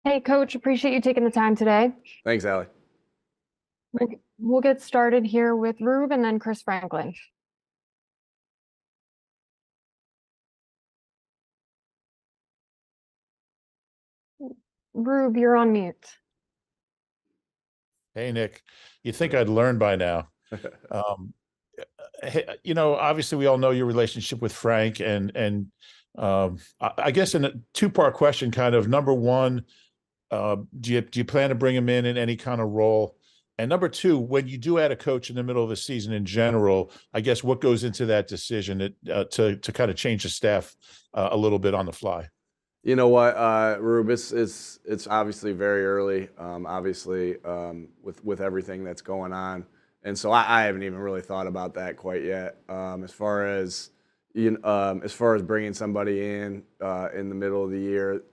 Hey, Coach, appreciate you taking the time today. Thanks, Allie. We'll get started here with Rube and then Chris Franklin. Rube, you're on mute. Hey, Nick, you'd think I'd learn by now. Um, Obviously we all know your relationship with Frank and I guess in a two-part question, kind of number one, do you plan to bring him in any kind of role? And number two, when you do add a coach in the middle of the season in general, I guess what goes into that decision to kind of change the staff a little bit on the fly? You know what, Rube? It's obviously very early. With everything that's going on, and so I haven't even really thought about that quite yet. As far as bringing somebody in the middle of the year,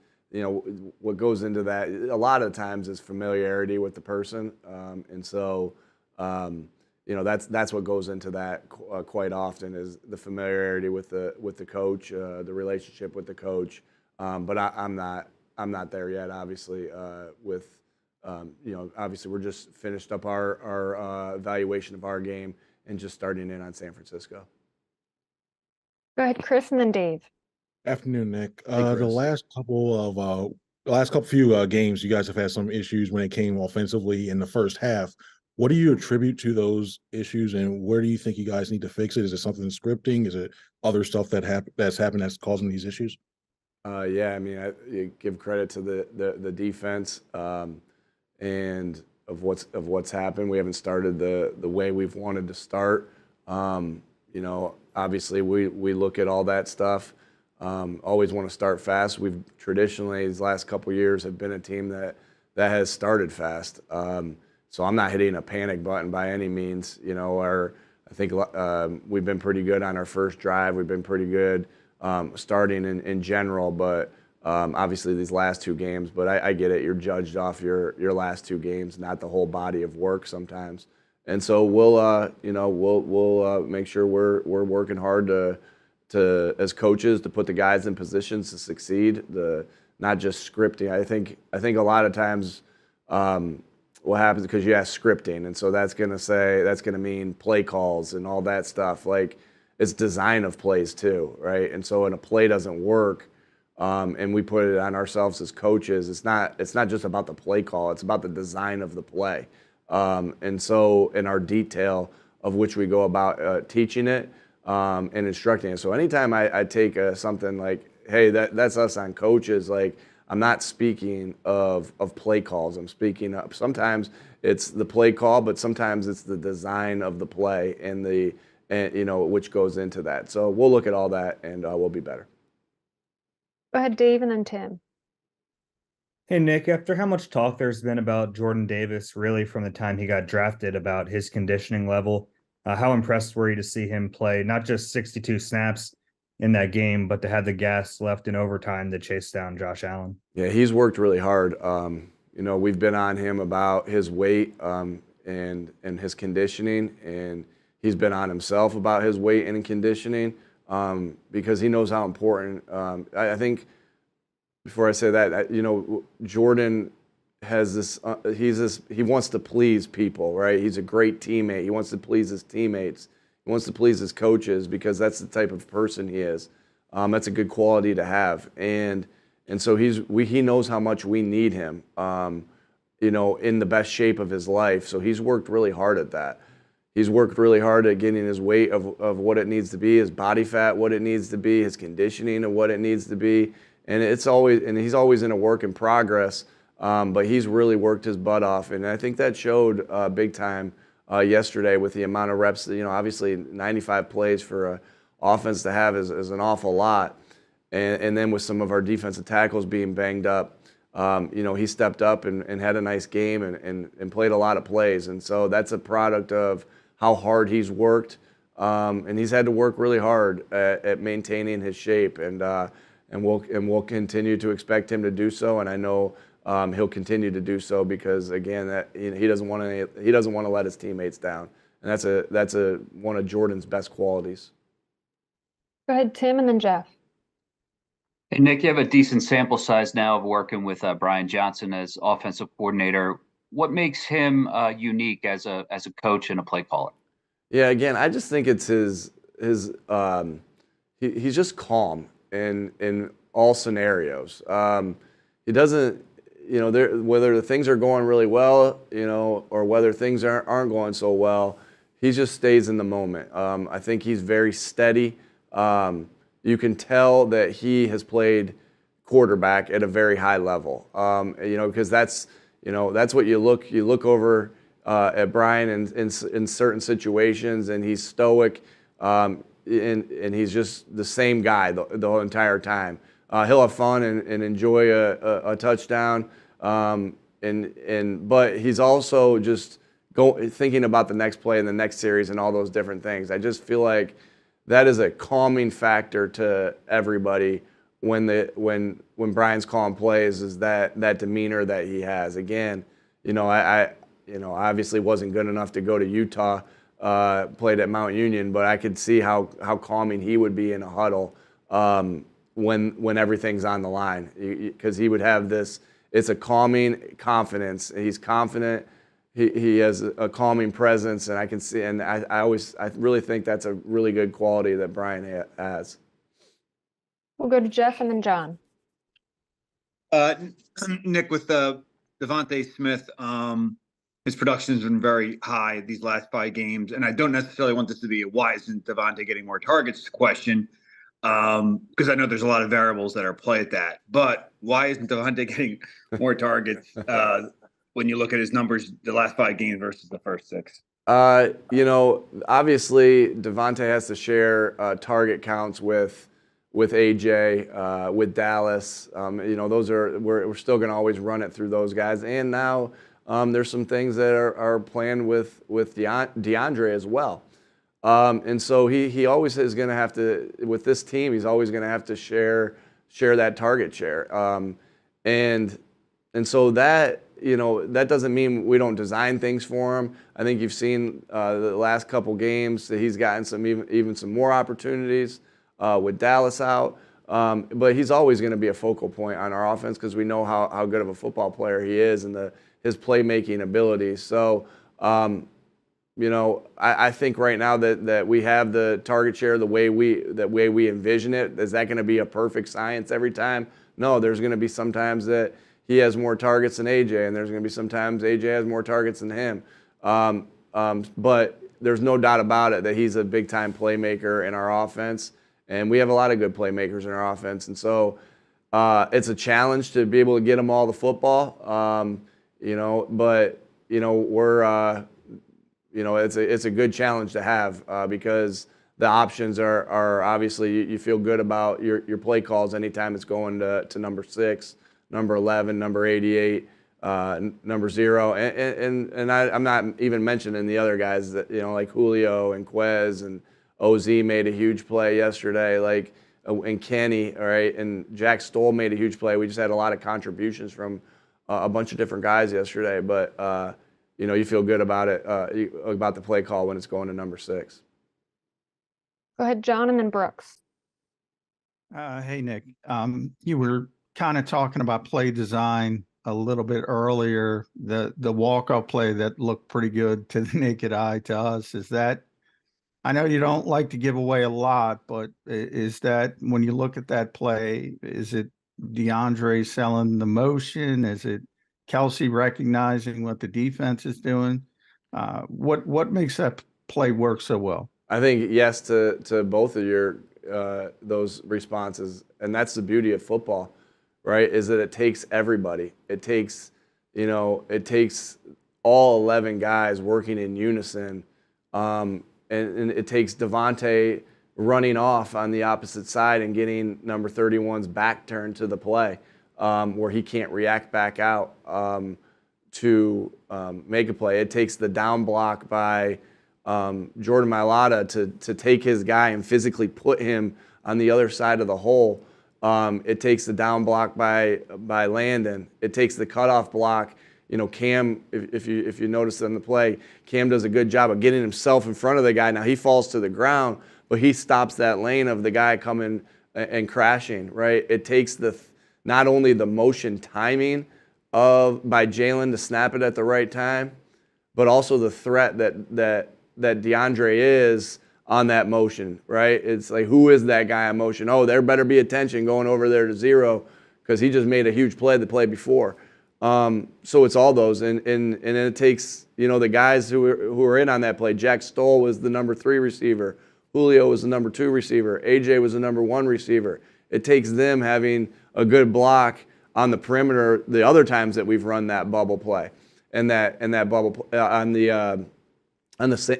what goes into that a lot of times is familiarity with the person, and so. That's what goes into that quite often is the familiarity with the coach, the relationship with the coach. But I'm not there yet. Obviously, obviously we're just finished up our evaluation of our game and just starting in on San Francisco. Go ahead, Chris, and then Dave. Afternoon, Nick. Hey, Chris. The last couple few games, you guys have had some issues when it came offensively in the first half. What do you attribute to those issues, and where do you think you guys need to fix it? Is it something scripting? Is it other stuff that's happened that's causing these issues? Yeah, I mean, you give credit to the defense and of what's happened. We haven't started the way we've wanted to start. Obviously we look at all that stuff. Always want to start fast. We've traditionally these last couple of years have been a team that has started fast. So I'm not hitting a panic button by any means. I think we've been pretty good on our first drive. We've been pretty good starting in general, but obviously these last two games. But I get it. You're judged off your last two games, not the whole body of work sometimes. And so we'll make sure we're working hard to as coaches to put the guys in positions to succeed. Not just scripting. I think a lot of times. What happens because you ask scripting, and so that's gonna mean play calls and all that stuff. Like it's design of plays too, right? And so when a play doesn't work, and we put it on ourselves as coaches, it's not just about the play call; it's about the design of the play, and so in our detail of which we go about teaching it and instructing it. So anytime I take something like, hey, that's us on coaches, like. I'm not speaking of play calls. I'm speaking of sometimes it's the play call, but sometimes it's the design of the play and which goes into that. So we'll look at all that and we'll be better. Go ahead, Dave, and then Tim. Hey, Nick, after how much talk there's been about Jordan Davis, really from the time he got drafted, about his conditioning level, how impressed were you to see him play not just 62 snaps in that game, but to have the gas left in overtime to chase down Josh Allen? Yeah, he's worked really hard. We've been on him about his weight and his conditioning, and he's been on himself about his weight and conditioning because he knows how important. I think before I say that, Jordan has this. He wants to please people, right? He's a great teammate. He wants to please his teammates. He wants to please his coaches because that's the type of person he is. That's a good quality to have, and so he knows how much we need him, in the best shape of his life. So he's worked really hard at that. He's worked really hard at getting his weight of what it needs to be, his body fat, what it needs to be, his conditioning of what it needs to be, and he's always in a work in progress. But he's really worked his butt off, and I think that showed big time. Yesterday with the amount of reps, obviously 95 plays for an offense to have is an awful lot. And then with some of our defensive tackles being banged up, he stepped up and had a nice game and played a lot of plays. And so that's a product of how hard he's worked. And he's had to work really hard at maintaining his shape. And we'll continue to expect him to do so. And I know he'll continue to do so because again, he doesn't want to let his teammates down, and that's one of Jordan's best qualities. Go ahead, Tim, and then Jeff. Hey, Nick, you have a decent sample size now of working with Brian Johnson as offensive coordinator. What makes him unique as a coach and a play caller? Yeah, again, I just think it's he's just calm in all scenarios. He doesn't, whether the things are going really well, or whether things aren't going so well, he just stays in the moment. I think he's very steady. You can tell that he has played quarterback at a very high level. Because that's what you look over at Brian in certain situations, and he's stoic, and he's just the same guy the whole entire time. He'll have fun and enjoy a touchdown, but he's also just thinking about the next play and the next series and all those different things. I just feel like that is a calming factor to everybody when Brian's calling plays, is that demeanor that he has. Again, I obviously wasn't good enough to go to Utah, played at Mount Union, but I could see how calming he would be in a huddle when everything's on the line, because he would have this. It's a calming confidence. He's confident. He has a calming presence, and I can see. And I really think that's a really good quality that Brian has. We'll go to Jeff and then John. Nick, with Devonte Smith, his production has been very high these last 5 games, and I don't necessarily want this to be a why isn't Devonte getting more targets question, because I know there's a lot of variables that are at play at that. But why isn't Devonte getting more targets when you look at his numbers the last 5 games versus the first 6? Obviously Devonte has to share target counts with AJ, with Dallas. Those we're still going to always run it through those guys. And now there's some things that are planned with DeAndre as well. And so he always is going to have to, with this team, he's always going to have to share that target share. And so that, that doesn't mean we don't design things for him. I think you've seen the last couple games that he's gotten even some more opportunities with Dallas out. But he's always going to be a focal point on our offense, because we know how good of a football player he is and his playmaking abilities. So, I think right now that we have the target share the way we envision it. Is that going to be a perfect science every time? No, there's going to be sometimes that he has more targets than AJ, and there's going to be sometimes AJ has more targets than him. But there's no doubt about it that he's a big-time playmaker in our offense, and we have a lot of good playmakers in our offense. And so it's a challenge to be able to get them all the football. But we're it's a good challenge to have, because the options are obviously you feel good about your play calls anytime it's going to number 6. Number 11, number 88, number 0, and I'm not even mentioning the other guys that like Julio and Quez and OZ made a huge play yesterday, and Kenny, all right, and Jack Stoll made a huge play. We just had a lot of contributions from a bunch of different guys yesterday, but you feel good about it, about the play call when it's going to number 6. Go ahead, John, and then Brooks. Hey, Nick. You were kind of talking about play design a little bit earlier. The walkoff play that looked pretty good to the naked eye to us. Is that, I know you don't like to give away a lot, but is that, when you look at that play, is it DeAndre selling the motion? Is it Kelsey recognizing what the defense is doing? What makes that play work so well? I think yes to both of your those responses, and that's the beauty of football, right? Is that it takes everybody. It takes all 11 guys working in unison, and it takes Devonte running off on the opposite side and getting number 31's back turned to the play, where he can't react back out to make a play. It takes the down block by Jordan Mailata to take his guy and physically put him on the other side of the hole. It takes the down block by Landon. It takes the cutoff block. Cam, if you notice in the play, Cam does a good job of getting himself in front of the guy. Now he falls to the ground, but he stops that lane of the guy coming and crashing, right? It takes not only the motion timing by Jalen to snap it at the right time, but also the threat that DeAndre is on that motion, right? It's like, who is that guy on motion? Oh, there better be attention going over there to zero because he just made a huge play the play before. So it's all those, and then it takes, the guys who are in on that play. Jack Stoll was the number 3 receiver. Julio was the number 2 receiver. AJ was the number 1 receiver. It takes them having a good block on the perimeter the other times that we've run that bubble play and that bubble on the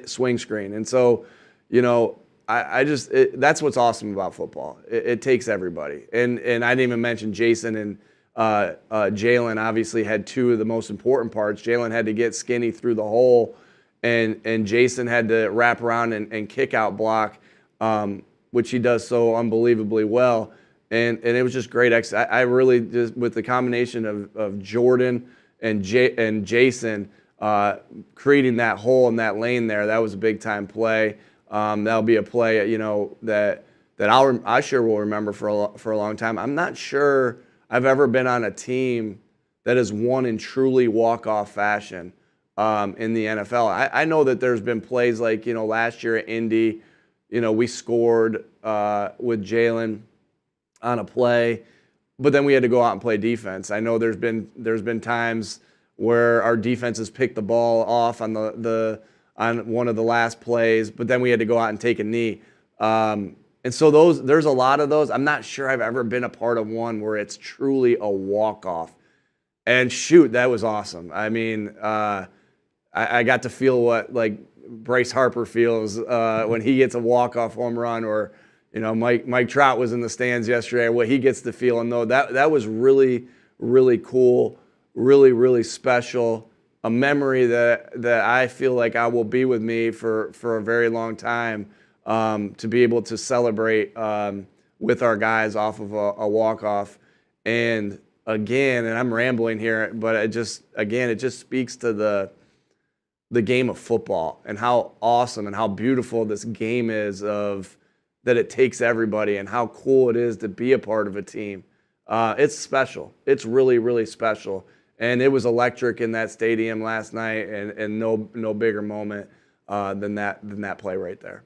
swing screen. And so, that's what's awesome about football. It takes everybody. And I didn't even mention Jason and Jalen obviously had 2 of the most important parts. Jalen had to get skinny through the hole, and Jason had to wrap around and kick out block, which he does so unbelievably well. And it was just great. I really just, with the combination of Jordan and Jason creating that hole in that lane there, that was a big time play. That'll be a play, that I sure will remember for a long time. I'm not sure I've ever been on a team that has won in truly walk-off fashion in the NFL. I know that there's been plays like, last year at Indy, we scored with Jalen on a play, but then we had to go out and play defense. I know there's been times where our defense has picked the ball off on on one of the last plays, but then we had to go out and take a knee. And so there's a lot of those. I'm not sure I've ever been a part of one where it's truly a walk-off. And shoot, that was awesome. I mean, I got to feel what like Bryce Harper feels when he gets a walk-off home run, or Mike Trout was in the stands yesterday, what he gets to feel. And though that was really, really cool, really, really special, a memory that I feel like I will be with me for a very long time. To be able to celebrate with our guys off of a walk-off. And again, and I'm rambling here, but it just speaks to the game of football and how awesome and how beautiful this game is, of that it takes everybody, and how cool it is to be a part of a team. It's special. It's really, really special. And it was electric in that stadium last night, and no bigger moment than that play right there.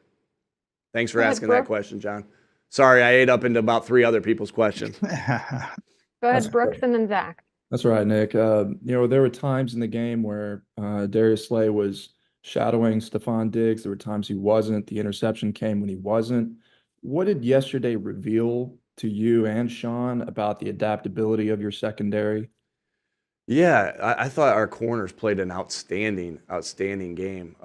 Thanks for asking that question, John. Sorry, I ate up into about 3 other people's questions. Go ahead, Brooks, and then Zach. That's right, Nick. There were times in the game where Darius Slay was shadowing Stephon Diggs. There were times he wasn't. The interception came when he wasn't. What did yesterday reveal to you and Sean about the adaptability of your secondary? Yeah, I thought our corners played an outstanding game.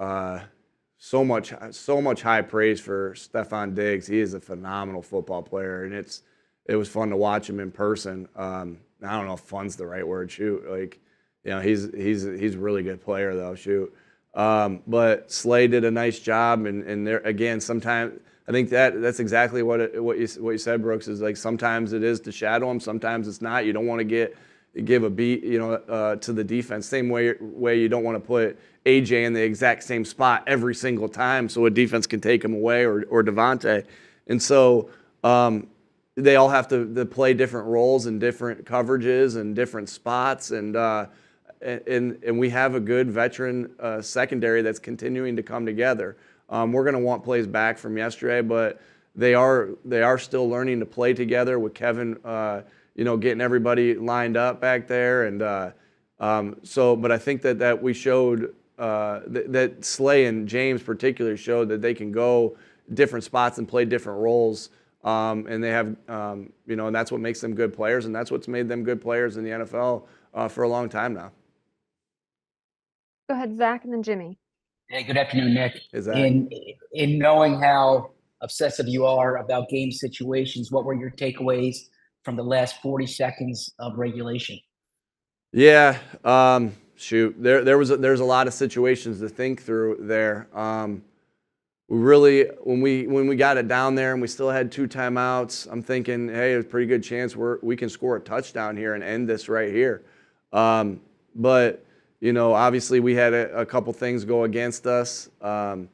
So much high praise for Stephon Diggs. He is a phenomenal football player, and it was fun to watch him in person. I don't know if fun's the right word. Shoot, like, he's a really good player though. Shoot, but Slay did a nice job, and there again, sometimes I think that's exactly what you said, Brooks, is like sometimes it is to shadow him, sometimes it's not. You don't want to give a beat, to the defense. Same way you don't want to put AJ in the exact same spot every single time so a defense can take him away, or Devonte. And so they all have to play different roles and different coverages and different spots. And we have a good veteran secondary that's continuing to come together. We're going to want plays back from yesterday, but they are still learning to play together with Kevin, getting everybody lined up back there. And but I think that we showed that Slay and James particularly showed that they can go different spots and play different roles. And they have, and that's what makes them good players, and that's what's made them good players in the NFL for a long time now. Go ahead, Zach, and then Jimmy. Hey, good afternoon, Nick. Hey, Zach. In knowing how obsessive you are about game situations, what were your takeaways from the last 40 seconds of regulation? Yeah, shoot, there's a lot of situations to think through there. We really, when we got it down there and we still had 2 timeouts, I'm thinking, hey, there's a pretty good chance we can score a touchdown here and end this right here. But obviously we had a couple things go against us, that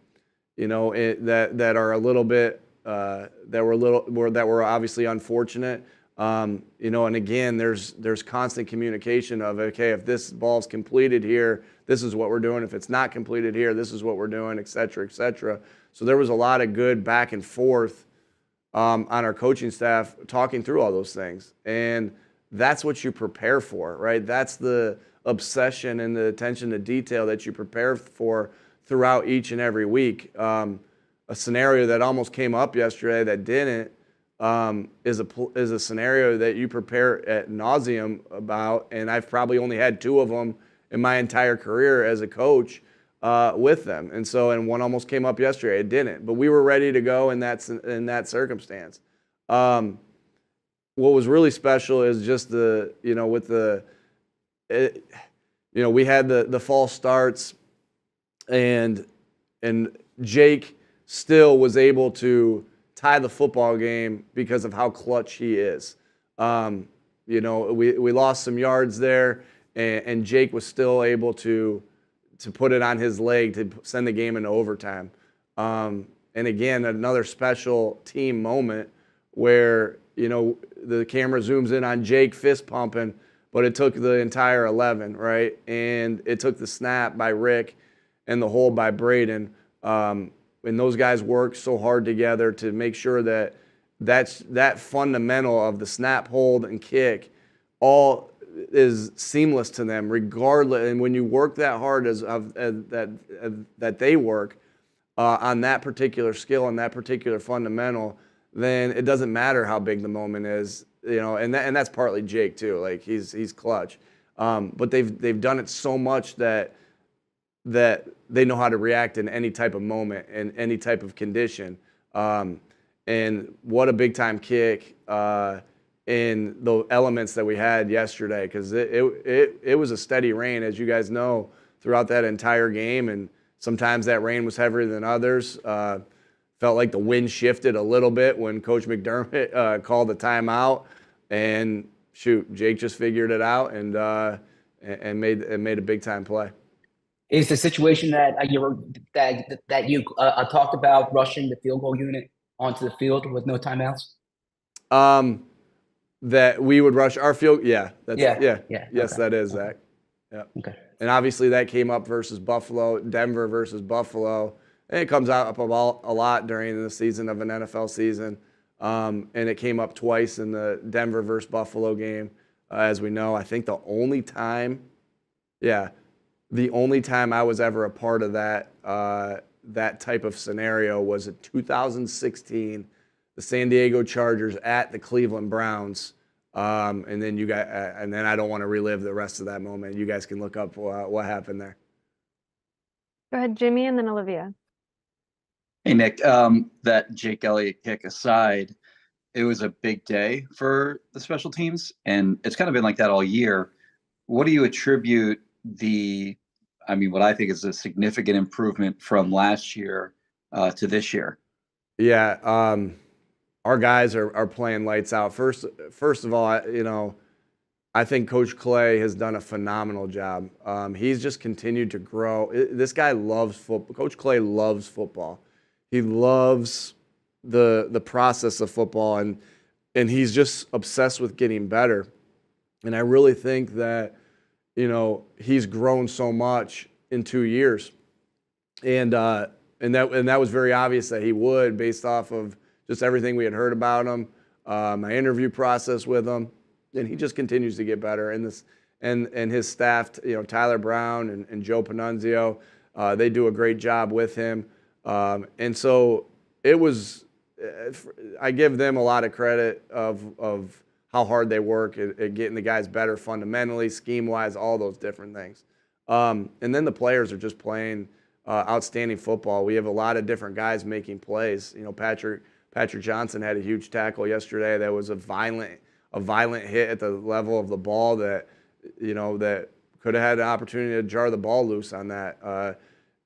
are a little bit that were obviously unfortunate. You know, and again, there's constant communication of, okay, if this ball's completed here, this is what we're doing. If it's not completed here, this is what we're doing, et cetera, et cetera. So there was a lot of good back and forth on our coaching staff talking through all those things. And that's what you prepare for, right? That's the obsession and the attention to detail that you prepare for throughout each and every week. A scenario that almost came up yesterday that didn't is a scenario that you prepare ad nauseum about, and I've probably only had 2 of them in my entire career as a coach with them. And one almost came up yesterday. It didn't, but we were ready to go in that circumstance. What was really special is just we had the false starts, and Jake still was able to tie the football game because of how clutch he is. We lost some yards there, and Jake was still able to put it on his leg to send the game into overtime. And again, another special team moment where, the camera zooms in on Jake fist pumping, but it took the entire 11, right? And it took the snap by Rick and the hold by Braden. And those guys worked so hard together to make sure that fundamental of the snap, hold, and kick all is seamless to them, regardless. And when you work that hard that they work on that particular skill and that particular fundamental, then it doesn't matter how big the moment is, and that's partly Jake too. Like he's clutch, but they've done it so much that they know how to react in any type of moment and any type of condition. And what a big time kick in the elements that we had yesterday, because it was a steady rain, as you guys know, throughout that entire game, and sometimes that rain was heavier than others. Felt like the wind shifted a little bit when Coach McDermott called the timeout, and Jake just figured it out and made a big time play. Is the situation that you talked about rushing the field goal unit onto the field with no timeouts? That we would rush our field, yeah. Yes, okay. that is Zach. Yeah. Okay. And obviously that came up versus Buffalo, Denver versus Buffalo. And it comes up a lot during the season of an NFL season. And it came up twice in the Denver versus Buffalo game. As we know, I think the only time I was ever a part of that type of scenario was in 2016, the San Diego Chargers at the Cleveland Browns. And then I don't want to relive the rest of that moment. You guys can look up what happened there. Go ahead, Jimmy, and then Olivia. Hey, Nick, that Jake Elliott kick aside, it was a big day for the special teams, and it's kind of been like that all year. What do you attribute what I think is a significant improvement from last year to this year? Yeah, our guys are playing lights out. First of all, I think Coach Clay has done a phenomenal job. He's just continued to grow. This guy loves football. Coach Clay loves football. He loves the process of football, and he's just obsessed with getting better. And I really think that, he's grown so much in 2 years. And that was very obvious that he would, based off of just everything we had heard about him, my interview process with him, and he just continues to get better. And his staff, Tyler Brown and Joe Panunzio, they do a great job with him. And so it was, I give them a lot of credit of how hard they work at getting the guys better fundamentally, scheme-wise, all those different things. And then the players are just playing outstanding football. We have a lot of different guys making plays. Patrick Johnson had a huge tackle yesterday that was a violent hit at the level of the ball that could have had an opportunity to jar the ball loose on that.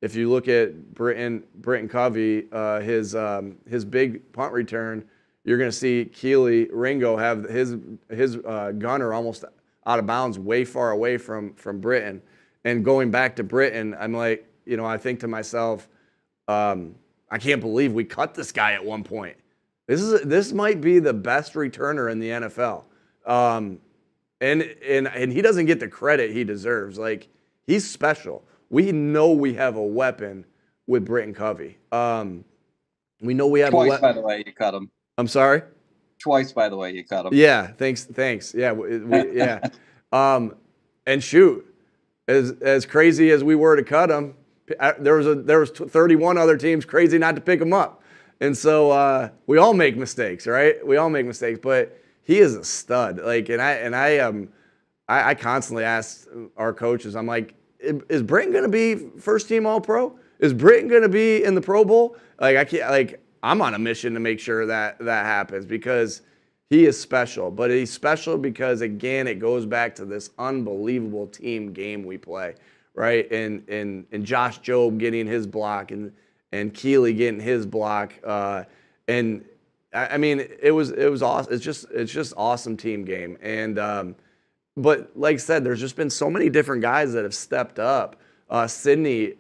If you look at Britton Covey, his big punt return, you're going to see Keely Ringo have his gunner almost out of bounds, way far away from Britton. And going back to Britton, I'm like, I think to myself, I can't believe we cut this guy at one point. This might be the best returner in the NFL. And he doesn't get the credit he deserves. Like, he's special. We know we have a weapon with Britton Covey. We know we have Twice, by the way, you cut him. I'm sorry? Twice, by the way, you cut him. Yeah, thanks. Yeah, yeah. And shoot, as crazy as we were to cut him, there was 31 other teams crazy not to pick him up. And so we all make mistakes, right? We all make mistakes, but he is a stud. Like, I constantly ask our coaches, I'm like, is Britton going to be first team All-Pro? Is Britton going to be in the Pro Bowl? I'm on a mission to make sure that happens, because he is special. But he's special because, again, it goes back to this unbelievable team game we play, right? And Josh Jobe getting his block and Keeley getting his block. And I mean, it was awesome. It's just awesome team game. And but like I said, there's just been so many different guys that have stepped up. Sidney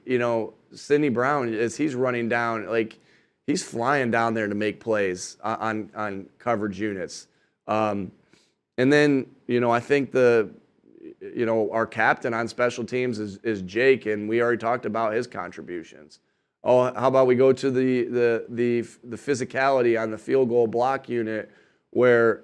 Brown, as he's running down, like, he's flying down there to make plays on coverage units. And then, I think our captain on special teams is Jake, and we already talked about his contributions. Oh, how about we go to the physicality on the field goal block unit, where,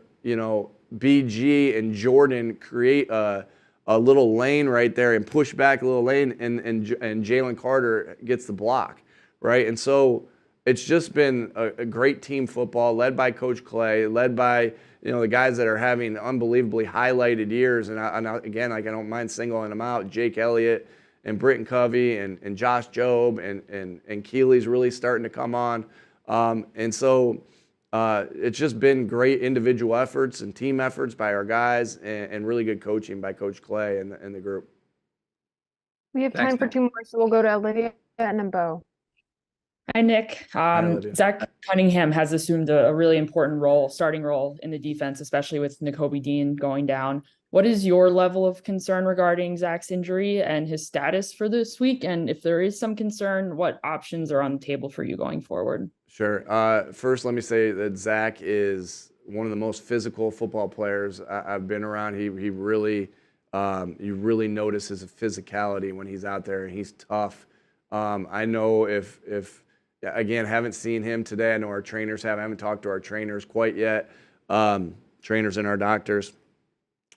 BG and Jordan create a little lane right there and push back a little lane, and Jalen Carter gets the block, right? And so it's just been a great team football led by Coach Clay, led by the guys that are having unbelievably highlighted years. And again, I don't mind singling them out: Jake Elliott and Britton Covey and Josh Jobe and Keeley's really starting to come on. And so it's just been great individual efforts and team efforts by our guys, and really good coaching by Coach Clay and the group. We have time for two more, so we'll go to Olivia and then Bo. Hi, Nick. Zach Cunningham has assumed a really important starting role in the defense, especially with Nakobe Dean going down. What is your level of concern regarding Zach's injury and his status for this week? And if there is some concern, what options are on the table for you going forward? Sure. First, let me say that Zach is one of the most physical football players I've been around. He really, you really notice his physicality when he's out there, and he's tough. I know again, haven't seen him today. I know our trainers have. I haven't talked to our trainers quite yet, trainers and our doctors.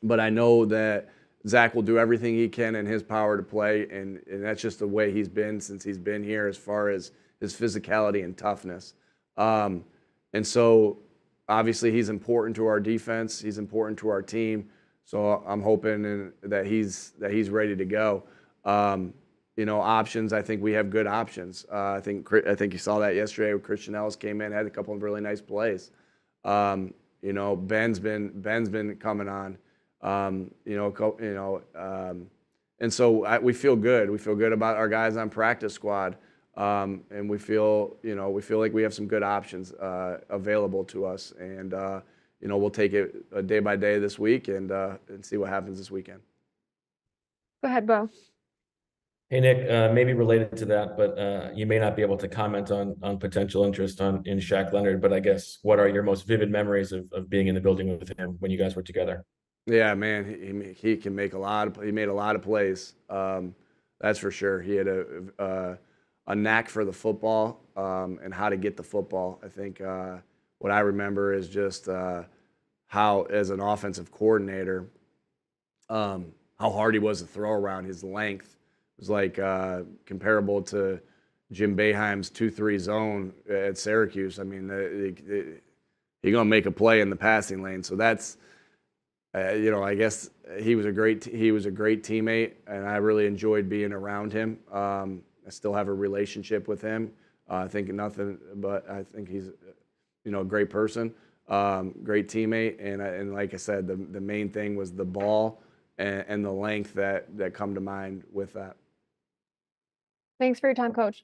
But I know that Zach will do everything he can in his power to play, and that's just the way he's been since he's been here, as far as his physicality and toughness. And so, obviously, he's important to our defense. He's important to our team. So I'm hoping that he's ready to go. Options, I think we have good options. I think you saw that yesterday. Christian Ellis came in, had a couple of really nice plays. Ben's been coming on. And so we feel good. We feel good about our guys on practice squad, and we feel like we have some good options available to us. And we'll take it day by day this week and see what happens this weekend. Go ahead, Bo. Hey, Nick, maybe related to that, but you may not be able to comment on potential interest in Shaq Leonard, but I guess, what are your most vivid memories of being in the building with him when you guys were together? Yeah, man, he can make he made a lot of plays. That's for sure. He had a knack for the football and how to get the football. I think what I remember is just how, as an offensive coordinator, how hard he was to throw around. His length was like comparable to Jim Boeheim's 2-3 zone at Syracuse. I mean, he's gonna make a play in the passing lane. So that's. I guess he was a great teammate, and I really enjoyed being around him. I still have a relationship with him. I think nothing, but I think he's, a great person, great teammate, and like I said, the main thing was the ball and the length that come to mind with that. Thanks for your time, Coach.